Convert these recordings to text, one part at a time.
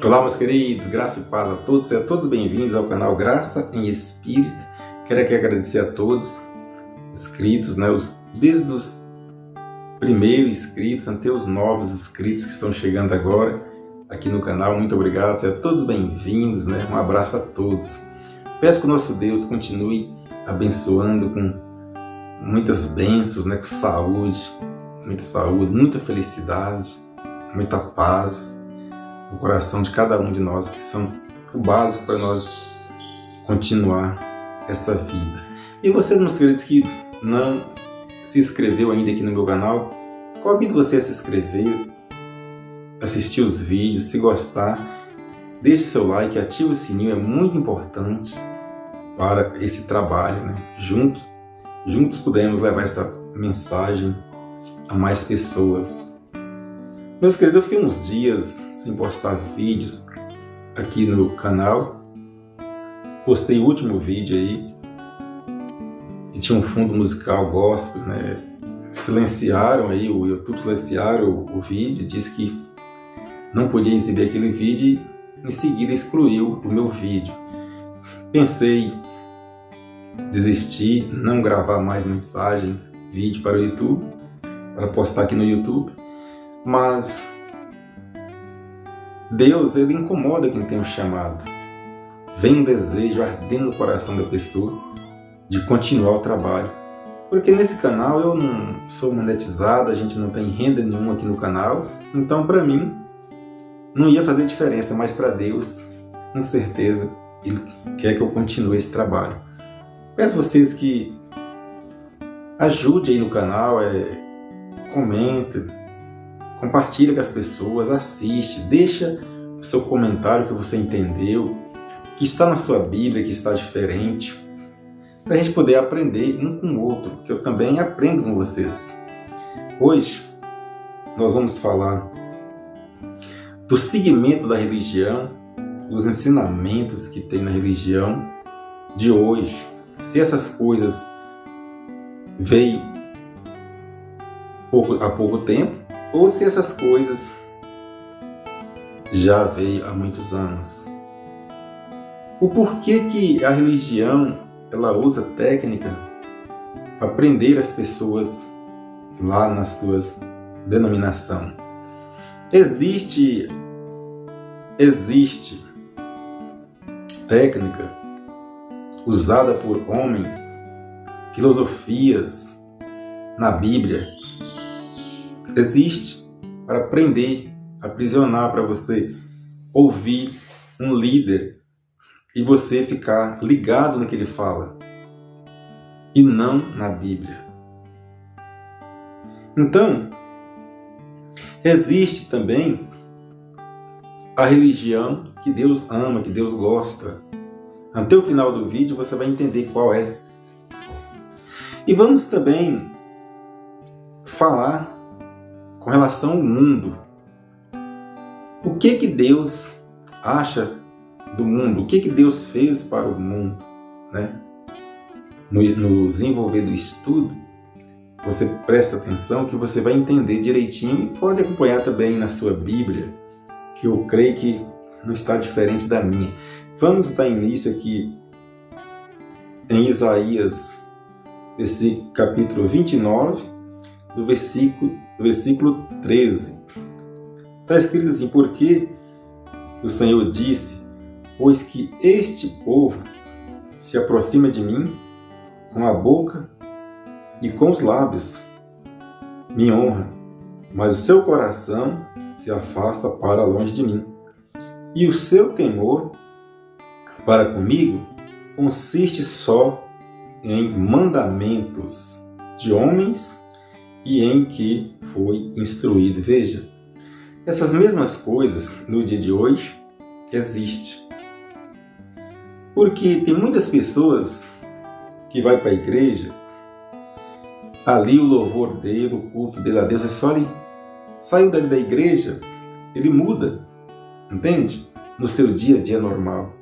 Olá, meus queridos, graça e paz a todos, sejam todos bem-vindos ao canal Graça em Espírito. Quero aqui agradecer a todos inscritos, desde os primeiros inscritos até os novos inscritos que estão chegando agora aqui no canal. Muito obrigado, sejam todos bem-vindos, um abraço a todos. Peço que o nosso Deus continue abençoando com muitas bênçãos, com saúde, muita felicidade, muita paz no coração de cada um de nós, que são o básico para nós continuar essa vida. E vocês, meus queridos, que não se inscreveu ainda aqui no meu canal, convido você a se inscrever, assistir os vídeos, se gostar, deixe o seu like, ative o sininho, é muito importante para esse trabalho, Juntos podemos levar essa mensagem a mais pessoas. Meus queridos, eu fiquei uns dias sem postar vídeos aqui no canal. Postei o último vídeo aí e tinha um fundo musical gospel, Silenciaram aí, o YouTube silenciaram o vídeo, disse que não podia exibir aquele vídeo e em seguida excluiu o meu vídeo. Pensei desistir, não gravar mais mensagem, vídeo para o YouTube, para postar aqui no YouTube, mas Deus, Ele incomoda quem tem um chamado. Vem um desejo ardendo no coração da pessoa de continuar o trabalho. Porque nesse canal eu não sou monetizado, a gente não tem renda nenhuma aqui no canal, então para mim não ia fazer diferença, mas para Deus, com certeza, Ele quer que eu continue esse trabalho. Peço a vocês que ajude aí no canal, comente, compartilhe com as pessoas, assiste, deixa o seu comentário que você entendeu, que está na sua Bíblia, que está diferente, para a gente poder aprender um com o outro, que eu também aprendo com vocês. Hoje nós vamos falar do segmento da religião, dos ensinamentos que tem na religião de hoje. Se essas coisas veio há pouco tempo, ou se essas coisas já veio há muitos anos. O porquê que a religião ela usa técnica para prender as pessoas lá nas suas denominações. Existe técnica usada por homens, filosofias na Bíblia. Existe para prender, aprisionar, para você ouvir um líder e você ficar ligado no que ele fala e não na Bíblia. Então, existe também a religião que Deus ama, que Deus gosta. Até o final do vídeo você vai entender qual é. E vamos também falar com relação ao mundo. O que Deus acha do mundo? O que Deus fez para o mundo? No desenvolver do estudo, você presta atenção que você vai entender direitinho e pode acompanhar também na sua Bíblia, que eu creio que não está diferente da minha. Vamos dar início aqui em Isaías, esse capítulo 29, do versículo 13. Está escrito assim: porque o Senhor disse, pois que este povo se aproxima de mim com a boca e com os lábios, me honra, mas o seu coração se afasta para longe de mim. E o seu temor para comigo consiste só em mandamentos de homens e em que foi instruído. Veja, essas mesmas coisas no dia de hoje existem. Porque tem muitas pessoas que vai para a igreja, ali o louvor dele, o culto dele a Deus é só ali. Saiu dali da igreja, ele muda, entende? No seu dia a dia normal.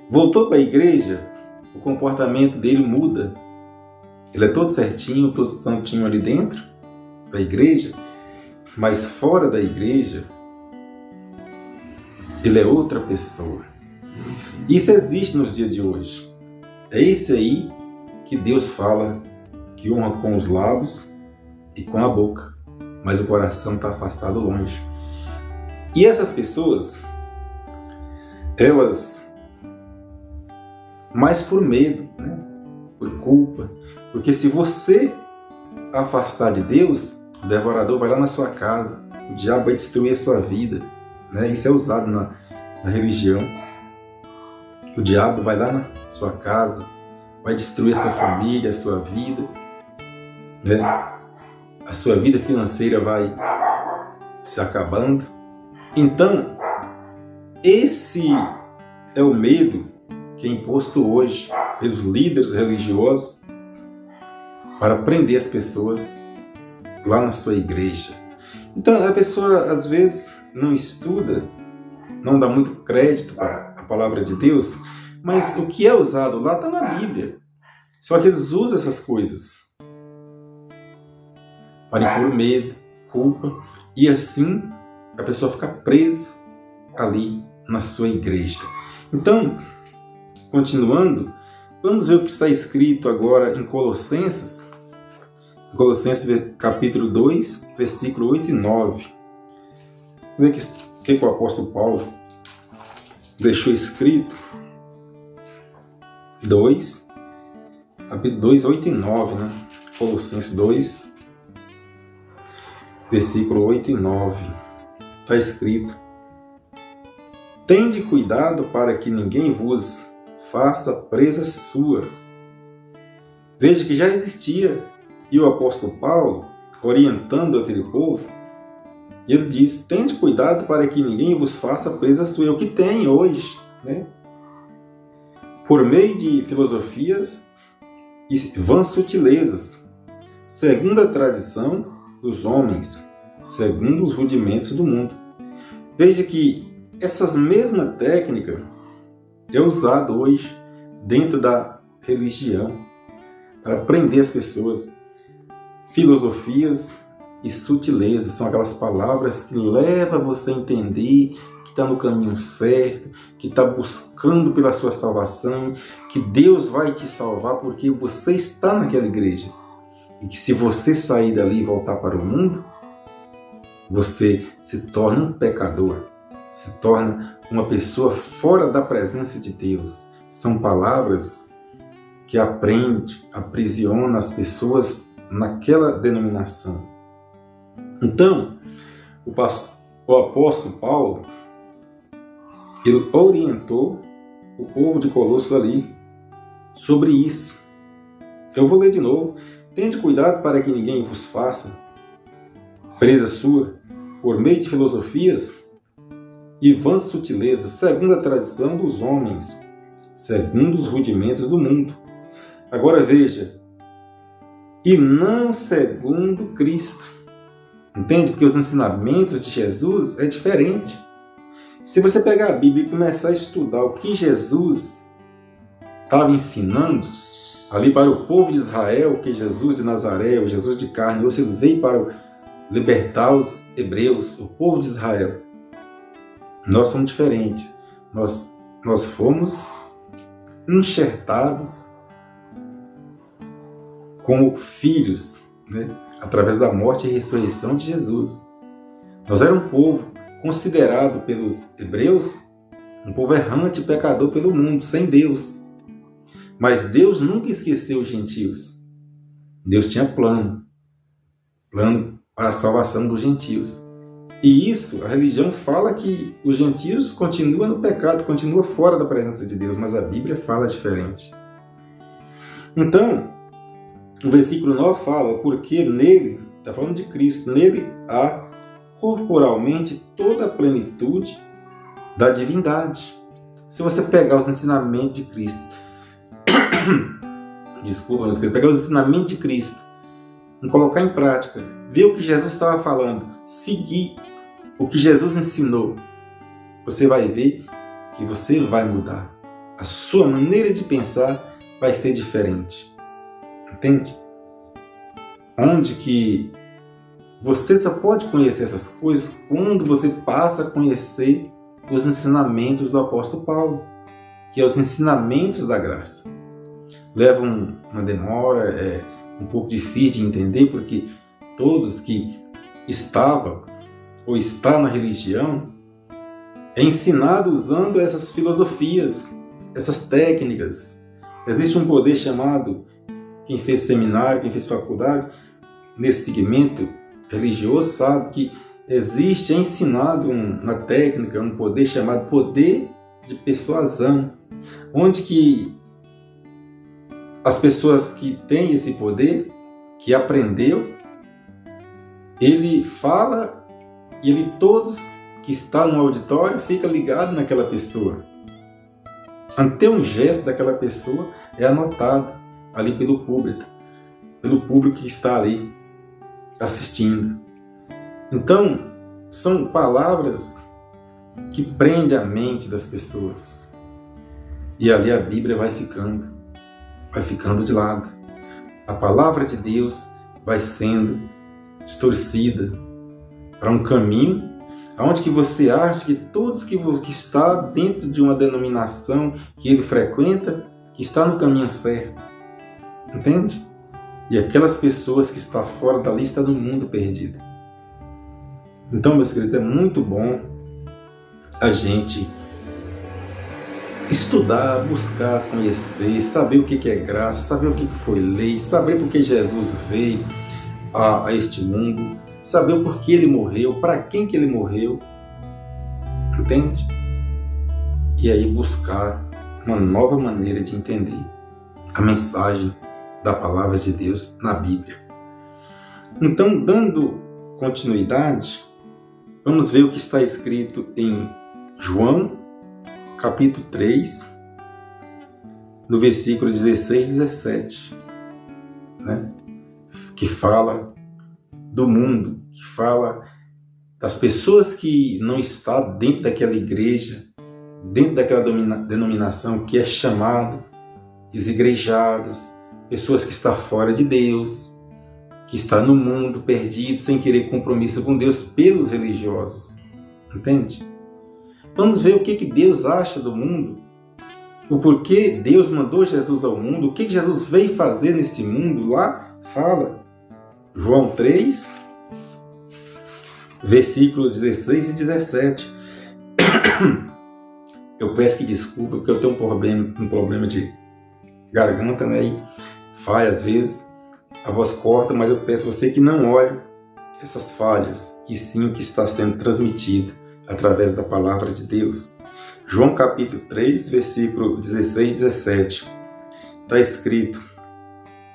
Voltou para a igreja, o comportamento dele muda. Ele é todo certinho, todo santinho ali dentro da igreja, mas fora da igreja Ele é outra pessoa. Isso existe nos dias de hoje. É esse aí que Deus fala que honra com os lábios e com a boca, mas o coração está afastado longe. E essas pessoas, elas, mais por medo, né? Por culpa, porque se você afastar de Deus, o devorador vai lá na sua casa, o diabo vai destruir a sua vida, né? Isso é usado na religião. O diabo vai lá na sua casa, vai destruir a sua família, a sua vida, né? A sua vida financeira vai se acabando. Então, esse é o medo que é imposto hoje pelos líderes religiosos para prender as pessoas lá na sua igreja. Então, a pessoa às vezes não estuda, não dá muito crédito para a palavra de Deus, mas o que é usado lá está na Bíblia. Só que eles usam essas coisas para impor medo, culpa, e assim a pessoa fica presa ali na sua igreja. Então, continuando, vamos ver o que está escrito agora em Colossenses. Colossenses capítulo 2, versículo 8 e 9. Vamos ver o que o apóstolo Paulo deixou escrito. Capítulo 2, 8 e 9, né? Colossenses 2, versículo 8 e 9. Está escrito: tende cuidado para que ninguém vos faça presa sua. Veja que já existia, e o apóstolo Paulo, orientando aquele povo, ele diz: tende cuidado para que ninguém vos faça presa sua. É o que tem hoje, né? Por meio de filosofias e vãs sutilezas, segundo a tradição dos homens, segundo os rudimentos do mundo. Veja que essas mesmas técnicas é usada hoje dentro da religião para prender as pessoas. Filosofias e sutilezas são aquelas palavras que levam você a entender que está no caminho certo, que está buscando pela sua salvação, que Deus vai te salvar porque você está naquela igreja. E que se você sair dali e voltar para o mundo, você se torna um pecador, se torna uma pessoa fora da presença de Deus. São palavras que aprisionam as pessoas naquela denominação. Então, o apóstolo Paulo, ele orientou o povo de Colossos ali sobre isso. Eu vou ler de novo. Tende cuidado para que ninguém vos faça presa sua por meio de filosofias e vãs sutilezas, segundo a tradição dos homens, segundo os rudimentos do mundo. Agora veja, e não segundo Cristo. Entende? Porque os ensinamentos de Jesus é diferente. Se você pegar a Bíblia e começar a estudar o que Jesus estava ensinando ali para o povo de Israel, que Jesus de Nazaré, o Jesus de carne, ou seja, ele veio para libertar os hebreus, o povo de Israel. Nós somos diferentes. Nós fomos enxertados como filhos, né? Através da morte e ressurreição de Jesus. Nós éramos um povo considerado pelos hebreus um povo errante e pecador pelo mundo, sem Deus. Mas Deus nunca esqueceu os gentios. Deus tinha plano para a salvação dos gentios. E isso, a religião fala que os gentios continuam no pecado, continuam fora da presença de Deus, mas a Bíblia fala diferente. Então, o versículo 9 fala: porque nele, está falando de Cristo, nele há corporalmente toda a plenitude da divindade. Se você pegar os ensinamentos de Cristo, desculpa, mas pegar os ensinamentos de Cristo e colocar em prática, ver o que Jesus estava falando, seguir o que Jesus ensinou, você vai ver que você vai mudar. A sua maneira de pensar vai ser diferente. Entende? Onde que você só pode conhecer essas coisas quando você passa a conhecer os ensinamentos do apóstolo Paulo, que é os ensinamentos da graça. Leva uma demora, é um pouco difícil de entender, porque todos que estavam ou está na religião é ensinado usando essas filosofias, essas técnicas. Existe um poder chamado, quem fez seminário, quem fez faculdade, nesse segmento religioso sabe que existe, é ensinado uma técnica, um poder chamado poder de persuasão, onde que as pessoas que têm esse poder, que aprendeu, ele fala e todos que estão no auditório fica ligado naquela pessoa. Até um gesto daquela pessoa é anotado ali pelo público que está ali assistindo. Então, são palavras que prendem a mente das pessoas. E ali a Bíblia vai ficando de lado. A palavra de Deus vai sendo distorcida para um caminho onde que você acha que todos que está dentro de uma denominação que ele frequenta, que está no caminho certo. Entende? E aquelas pessoas que estão fora da lista do mundo perdido. Então, meus queridos, é muito bom a gente estudar, buscar, conhecer, saber o que é graça, saber o que foi lei, saber por que Jesus veio a este mundo, saber o porquê ele morreu, para quem que ele morreu, entende? E aí buscar uma nova maneira de entender a mensagem da palavra de Deus na Bíblia. Então, dando continuidade, vamos ver o que está escrito em João, capítulo 3, no versículo 16 e 17, né? Que fala do mundo, que fala das pessoas que não estão dentro daquela igreja, dentro daquela denominação que é chamado desigrejados, pessoas que estão fora de Deus, que estão no mundo perdido, sem querer compromisso com Deus pelos religiosos. Entende? Vamos ver o que Deus acha do mundo, o porquê Deus mandou Jesus ao mundo, o que Jesus veio fazer nesse mundo. Lá fala, João 3, versículos 16 e 17. Eu peço que desculpa, porque eu tenho um problema de garganta, né? E falha às vezes, a voz corta, mas eu peço a você que não olhe essas falhas, e sim o que está sendo transmitido através da palavra de Deus. João capítulo 3, versículo 16 e 17. Está escrito: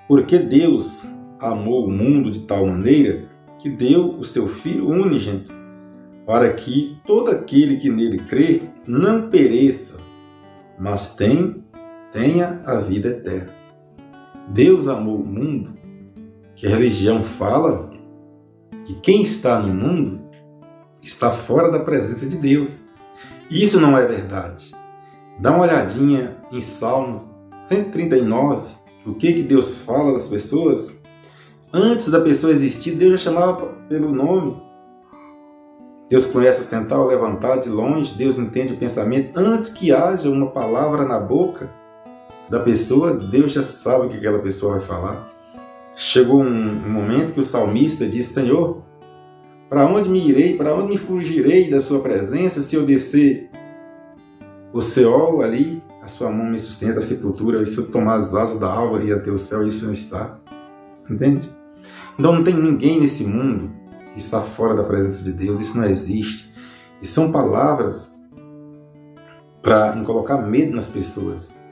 porque Deus amou o mundo de tal maneira que deu o seu Filho unigênito, para que todo aquele que nele crê não pereça, mas tenha a vida eterna. Deus amou o mundo, que a religião fala que quem está no mundo está fora da presença de Deus. E isso não é verdade. Dá uma olhadinha em Salmos 139, o que Deus fala das pessoas. Antes da pessoa existir, Deus já chamava pelo nome. Deus conhece o sentar ou levantar de longe, Deus entende o pensamento. Antes que haja uma palavra na boca da pessoa, Deus já sabe o que aquela pessoa vai falar. Chegou um momento que o salmista disse: Senhor, para onde me irei, para onde me fugirei da sua presença? Se eu descer o Seol ali, a sua mão me sustenta, a sepultura, e se eu tomar as asas da alva e até o céu, isso não está. Entende? Então não tem ninguém nesse mundo que está fora da presença de Deus, isso não existe. E são palavras para colocar medo nas pessoas,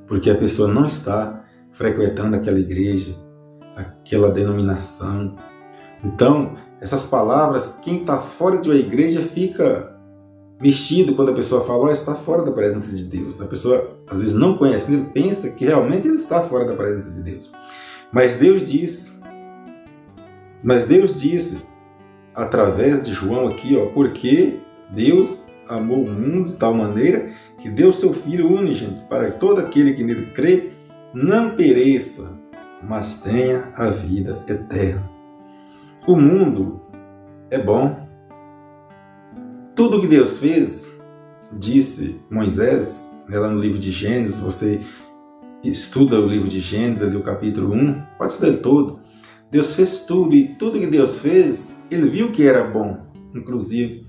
porque a pessoa não está frequentando aquela igreja, aquela denominação. Então, essas palavras, quem está fora de uma igreja fica mexido quando a pessoa fala: está fora da presença de Deus. A pessoa às vezes não conhece, ele pensa que realmente ele está fora da presença de Deus. Mas Deus disse através de João aqui, porque Deus amou o mundo de tal maneira que deu seu Filho unigênito, para que todo aquele que nele crê não pereça, mas tenha a vida eterna. O mundo é bom. Tudo que Deus fez disse Moisés, lá no livro de Gênesis, você estuda o livro de Gênesis, ali o capítulo 1, pode estudar ele todo. Deus fez tudo, e tudo que Deus fez, ele viu que era bom, inclusive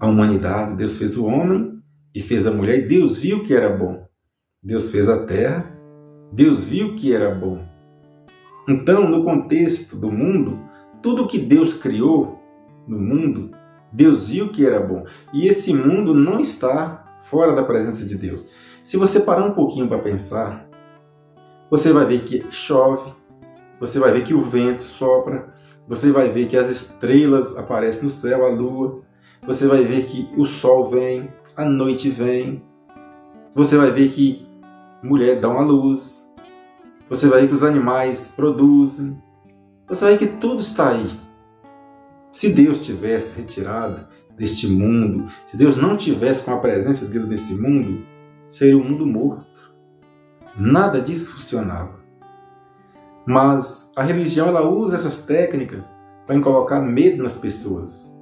a humanidade. Deus fez o homem e fez a mulher, e Deus viu que era bom. Deus fez a terra, Deus viu que era bom. Então, no contexto do mundo, tudo que Deus criou no mundo, Deus viu que era bom. E esse mundo não está fora da presença de Deus. Se você parar um pouquinho para pensar, você vai ver que chove, você vai ver que o vento sopra, você vai ver que as estrelas aparecem no céu, a lua, você vai ver que o sol vem, a noite vem, você vai ver que mulher dá uma luz, você vai ver que os animais produzem, você vai ver que tudo está aí. Se Deus tivesse retirado deste mundo, se Deus não tivesse com a presença dele nesse mundo, seria um mundo morto. Nada disso funcionava. Mas a religião, ela usa essas técnicas para colocar medo nas pessoas.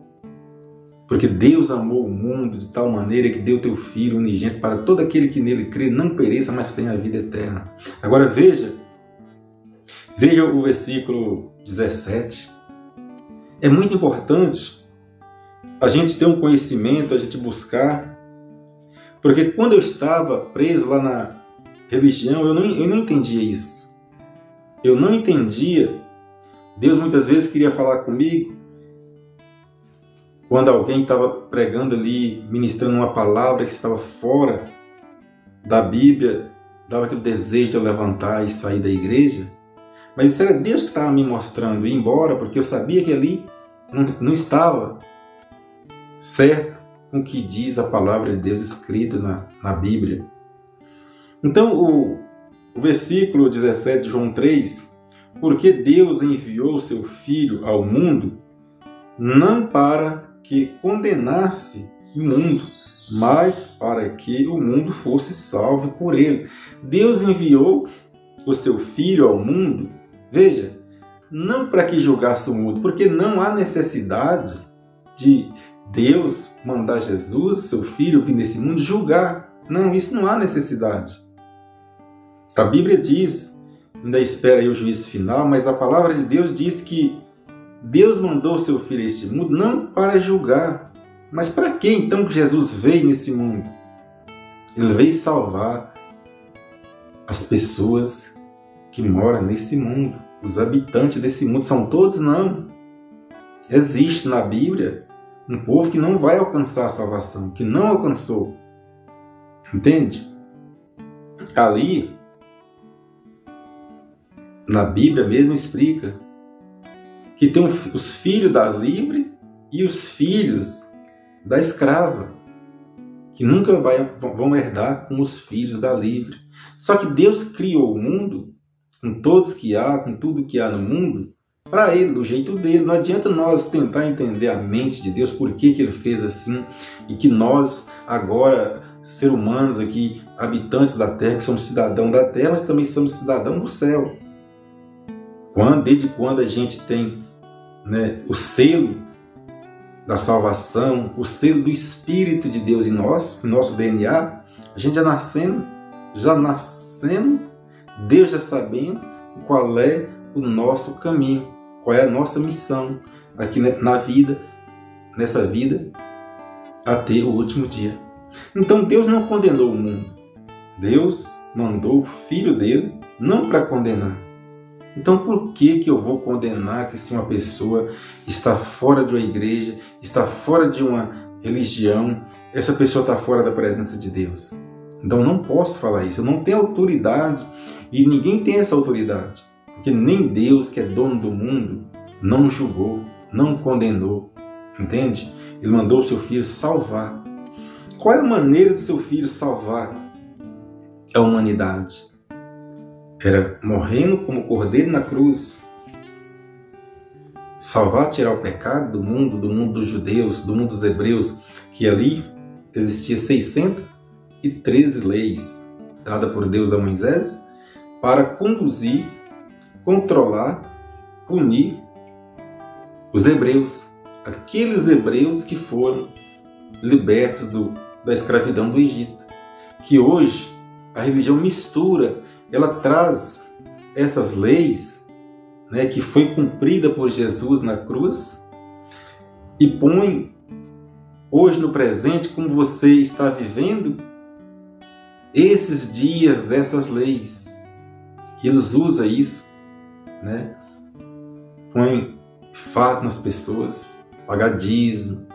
Porque Deus amou o mundo de tal maneira que deu teu Filho unigênito para todo aquele que nele crê, não pereça, mas tenha a vida eterna. Agora veja o versículo 17. É muito importante a gente ter um conhecimento, a gente buscar. Porque quando eu estava preso lá na religião, eu não entendia isso. Eu não entendia. Deus muitas vezes queria falar comigo quando alguém estava pregando ali, ministrando uma palavra que estava fora da Bíblia, dava aquele desejo de eu levantar e sair da igreja. Mas isso era Deus que estava me mostrando ir embora, porque eu sabia que ali não estava certo com o que diz a palavra de Deus escrita na Bíblia. Então, o versículo 17 de João 3, porque Deus enviou o seu Filho ao mundo, não para que condenasse o mundo, mas para que o mundo fosse salvo por ele. Deus enviou o seu Filho ao mundo, veja, não para que julgasse o mundo, porque não há necessidade de Deus mandar Jesus, seu Filho, vir nesse mundo julgar. Não, isso não há necessidade. A Bíblia diz, ainda espera aí o juízo final, mas a palavra de Deus diz que Deus mandou seu Filho a este mundo não para julgar. Mas para que então que Jesus veio nesse mundo? Ele veio salvar as pessoas que moram nesse mundo. Os habitantes desse mundo são todos? Não. Existe na Bíblia um povo que não vai alcançar a salvação, que não alcançou. Entende? Ali, na Bíblia mesmo explica que tem os filhos da livre e os filhos da escrava, que nunca vão herdar com os filhos da livre. Só que Deus criou o mundo, com todos que há, com tudo que há no mundo, para Ele, do jeito dele. Não adianta nós tentar entender a mente de Deus, por que Ele fez assim, e que nós, agora, seres humanos aqui, habitantes da terra, que somos cidadãos da terra, mas também somos cidadãos do céu. Desde quando a gente tem, o selo da salvação, o selo do Espírito de Deus em nós, no nosso DNA, a gente já nascemos, Deus já sabendo qual é o nosso caminho, qual é a nossa missão aqui nessa vida, até o último dia. Então Deus não condenou o mundo. Deus mandou o Filho dele não para condenar. Então por que eu vou condenar que se uma pessoa está fora de uma igreja, está fora de uma religião, essa pessoa está fora da presença de Deus? Então eu não posso falar isso, eu não tenho autoridade e ninguém tem essa autoridade. Porque nem Deus, que é dono do mundo, não julgou, não condenou, entende? Ele mandou o seu Filho salvar. Qual é a maneira do seu Filho salvar a humanidade? Era morrendo como cordeiro na cruz. Salvar, tirar o pecado do mundo dos judeus, do mundo dos hebreus, que ali existia 613 leis dadas por Deus a Moisés para conduzir, controlar, punir os hebreus, aqueles hebreus que foram libertos do da escravidão do Egito. Que hoje a religião mistura, ela traz essas leis, né, que foi cumprida por Jesus na cruz, e põe hoje no presente, como você está vivendo esses dias dessas leis. E eles usam isso, né? Põe fato nas pessoas, pagar dízimo,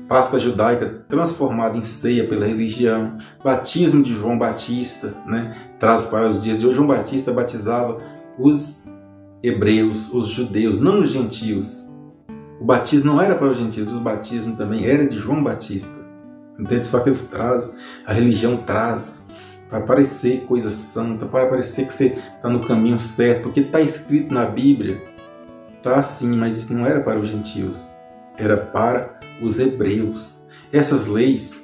Páscoa judaica transformada em ceia pela religião, batismo de João Batista, né? Traz para os dias de hoje. João Batista batizava os hebreus, os judeus, não os gentios. O batismo não era para os gentios, o batismo também era de João Batista. Entende? Só que eles trazem, a religião traz, para parecer coisa santa, para parecer que você está no caminho certo, porque está escrito na Bíblia, está assim, mas isso não era para os gentios, era para os hebreus. Essas leis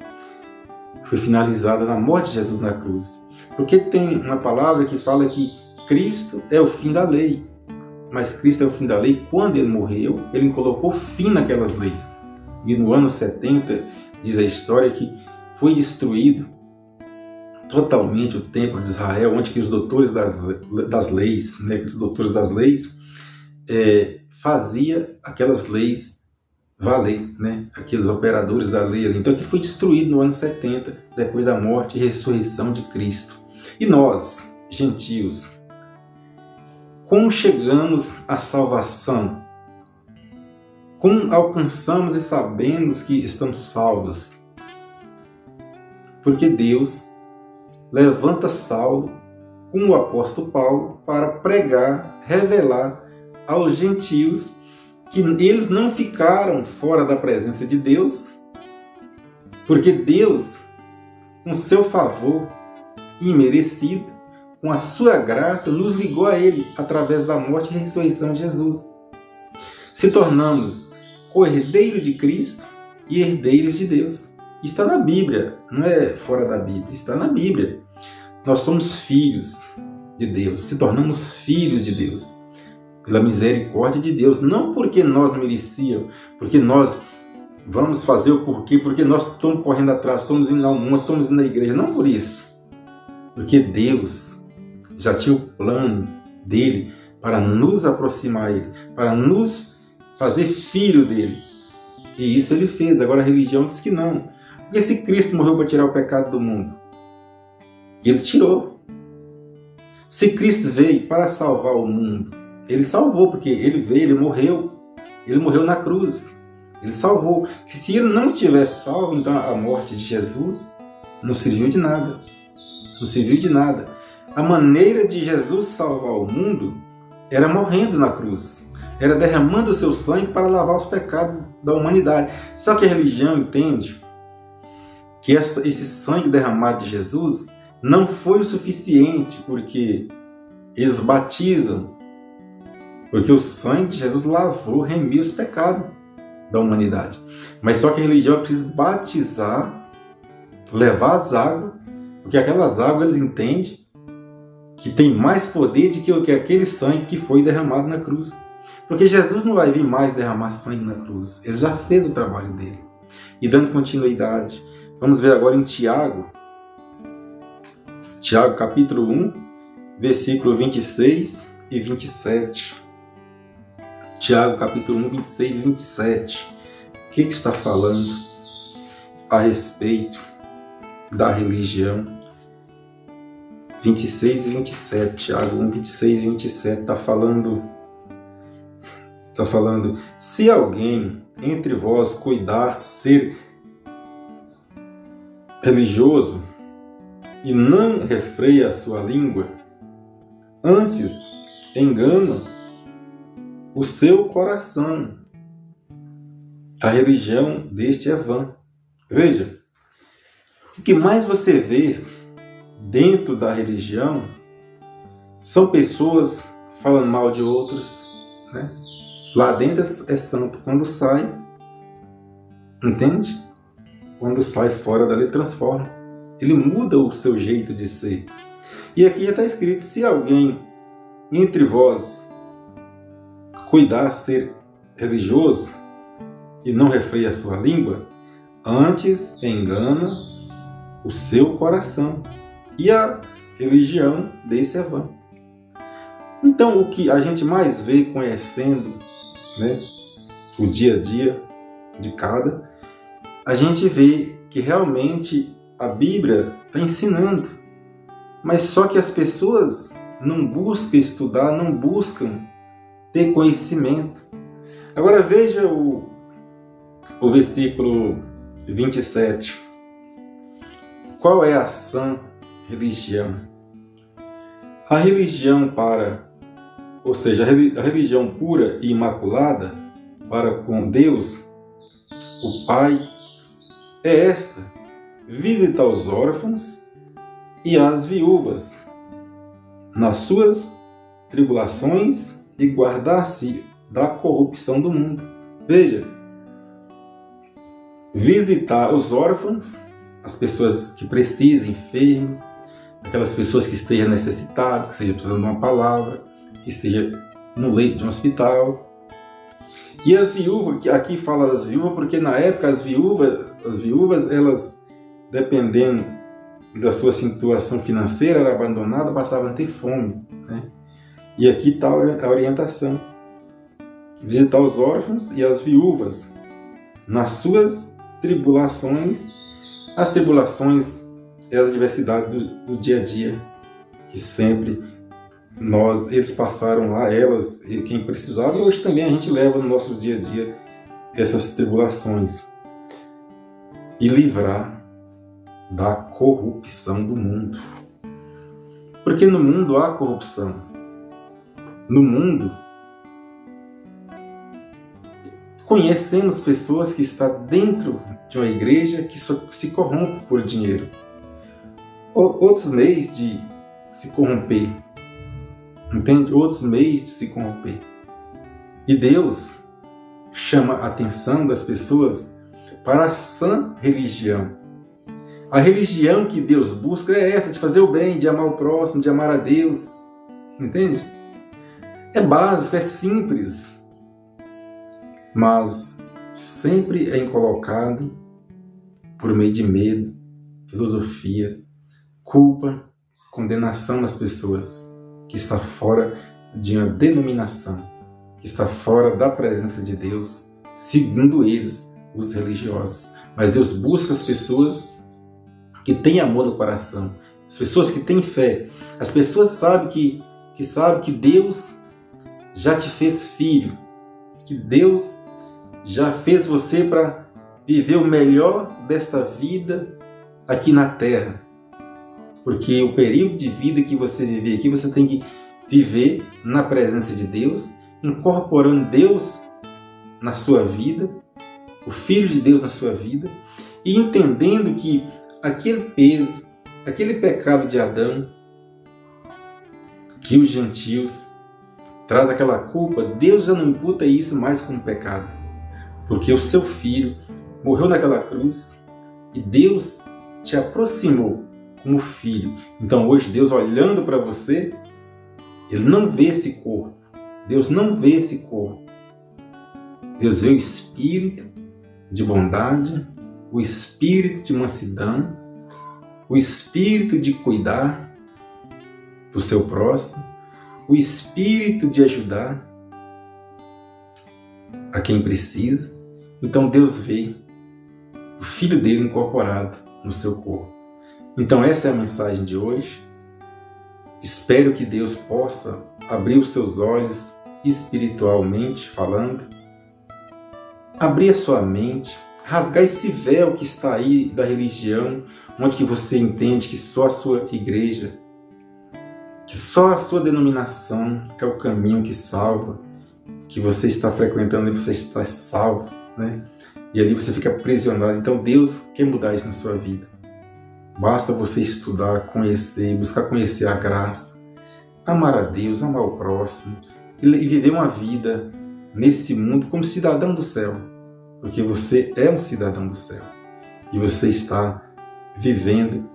foi finalizada na morte de Jesus na cruz, porque tem uma palavra que fala que Cristo é o fim da lei. Mas Cristo é o fim da lei. Quando ele morreu, ele colocou fim naquelas leis. E no ano 70, diz a história, que foi destruído totalmente o templo de Israel, onde que os doutores das leis, né, aqueles doutores das leis, fazia aquelas leis valer, né, aqueles operadores da lei ali. Então, que foi destruído no ano 70, depois da morte e ressurreição de Cristo. E nós, gentios, como chegamos à salvação? Como alcançamos e sabemos que estamos salvos? Porque Deus levanta Saulo, como o apóstolo Paulo, para pregar, revelar aos gentios que eles não ficaram fora da presença de Deus, porque Deus, com seu favor imerecido, com a sua graça, nos ligou a Ele através da morte e ressurreição de Jesus. Se tornamos co-herdeiros de Cristo e herdeiros de Deus. Está na Bíblia, não é fora da Bíblia, está na Bíblia. Nós somos filhos de Deus, se tornamos filhos de Deus, pela misericórdia de Deus, não porque nós merecíamos, porque nós vamos fazer o porquê, porque nós estamos correndo atrás, estamos indo ao mundo, estamos indo na igreja, não por isso, porque Deus já tinha o plano dele para nos aproximar a Ele, para nos fazer filho dele. E isso Ele fez. Agora a religião diz que não. Porque se Cristo morreu para tirar o pecado do mundo, Ele tirou. Se Cristo veio para salvar o mundo, Ele salvou, porque Ele veio, Ele morreu na cruz. Ele salvou. Que se Ele não tivesse salvo, então a morte de Jesus não serviu de nada. Não serviu de nada. A maneira de Jesus salvar o mundo era morrendo na cruz, era derramando o seu sangue para lavar os pecados da humanidade. Só que a religião entende que esse sangue derramado de Jesus não foi o suficiente, porque eles batizam, porque o sangue de Jesus lavou, remiu os pecados da humanidade. Mas só que a religião precisa batizar, levar as águas, porque aquelas águas eles entendem que tem mais poder do que aquele sangue que foi derramado na cruz. Porque Jesus não vai vir mais derramar sangue na cruz. Ele já fez o trabalho dele. E dando continuidade, vamos ver agora em Tiago. Tiago capítulo 1, versículo 26 e 27. Tiago capítulo 1, 26 e 27. O que está falando a respeito da religião? 26 e 27, Tiago 1, 26 e 27, está falando, se alguém entre vós cuidar ser religioso e não refreia a sua língua, antes engana o seu coração, a religião deste é vã. Veja, o que mais você vê dentro da religião são pessoas falando mal de outros, né? Lá dentro é santo, quando sai, entende? Quando sai fora dali transforma, ele muda o seu jeito de ser. E aqui já está escrito, se alguém entre vós cuidar ser religioso e não refreia a sua língua, antes engana o seu coração, e a religião desse é vã. Então, o que a gente mais vê conhecendo, né, o dia a dia de cada, a gente vê que realmente a Bíblia está ensinando, mas só que as pessoas não buscam estudar, não buscam ter conhecimento. Agora veja o versículo 27. Qual é a sã religião? A religião ou seja, a religião pura e imaculada para com Deus, o Pai, é esta: visitar os órfãos e as viúvas nas suas tribulações e guardar-se da corrupção do mundo. Veja, visitar os órfãos, as pessoas que precisam, enfermos, aquelas pessoas que estejam necessitadas, que estejam precisando de uma palavra, que esteja no leito de um hospital. E as viúvas, que aqui fala das viúvas, porque na época as viúvas, elas, dependendo da sua situação financeira, eram abandonadas, passavam a ter fome, né? E aqui está a orientação: visitar os órfãos e as viúvas nas suas tribulações. As tribulações é a adversidade do dia a dia, que sempre eles passaram lá, elas, e quem precisava, e hoje também a gente leva no nosso dia a dia essas tribulações. E livrar da corrupção do mundo. Porque no mundo há corrupção. No mundo conhecemos pessoas que estão dentro de uma igreja que se corrompe por dinheiro. Outros meios de se corromper. Entende? Outros meios de se corromper. E Deus chama a atenção das pessoas para a sã religião. A religião que Deus busca é essa, de fazer o bem, de amar o próximo, de amar a Deus. Entende? É básico, é simples, mas sempre é colocado por meio de medo, filosofia, culpa, condenação das pessoas, que está fora de uma denominação, que está fora da presença de Deus, segundo eles, os religiosos. Mas Deus busca as pessoas que têm amor no coração, as pessoas que têm fé, as pessoas sabem que Deus já te fez filho, que Deus já fez você para viver o melhor dessa vida aqui na terra. Porque o período de vida que você viver aqui, você tem que viver na presença de Deus, incorporando Deus na sua vida, o Filho de Deus na sua vida, e entendendo que aquele peso, aquele pecado de Adão, que os gentios traz aquela culpa, Deus já não imputa isso mais como pecado, porque o seu Filho morreu naquela cruz e Deus te aproximou como filho. Então hoje Deus, olhando para você, Ele não vê esse corpo. Deus não vê esse corpo. Deus vê o espírito de bondade, o espírito de mansidão, o espírito de cuidar do seu próximo, o espírito de ajudar a quem precisa. Então Deus vê o Filho dele incorporado no seu corpo. Então essa é a mensagem de hoje. Espero que Deus possa abrir os seus olhos espiritualmente falando, abrir a sua mente, rasgar esse véu que está aí da religião, onde que você entende que só a sua igreja, que só a sua denominação é o caminho que salva, que você está frequentando e você está salvo, né? E ali você fica aprisionado. Então Deus quer mudar isso na sua vida. Basta você estudar, conhecer, buscar conhecer a graça, amar a Deus, amar o próximo e viver uma vida nesse mundo como cidadão do céu, porque você é um cidadão do céu e você está vivendo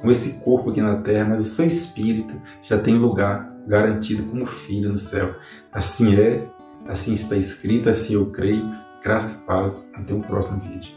com esse corpo aqui na terra, mas o seu espírito já tem lugar garantido como filho no céu. Assim é, assim está escrito, assim eu creio. Graça e paz. Até o próximo vídeo.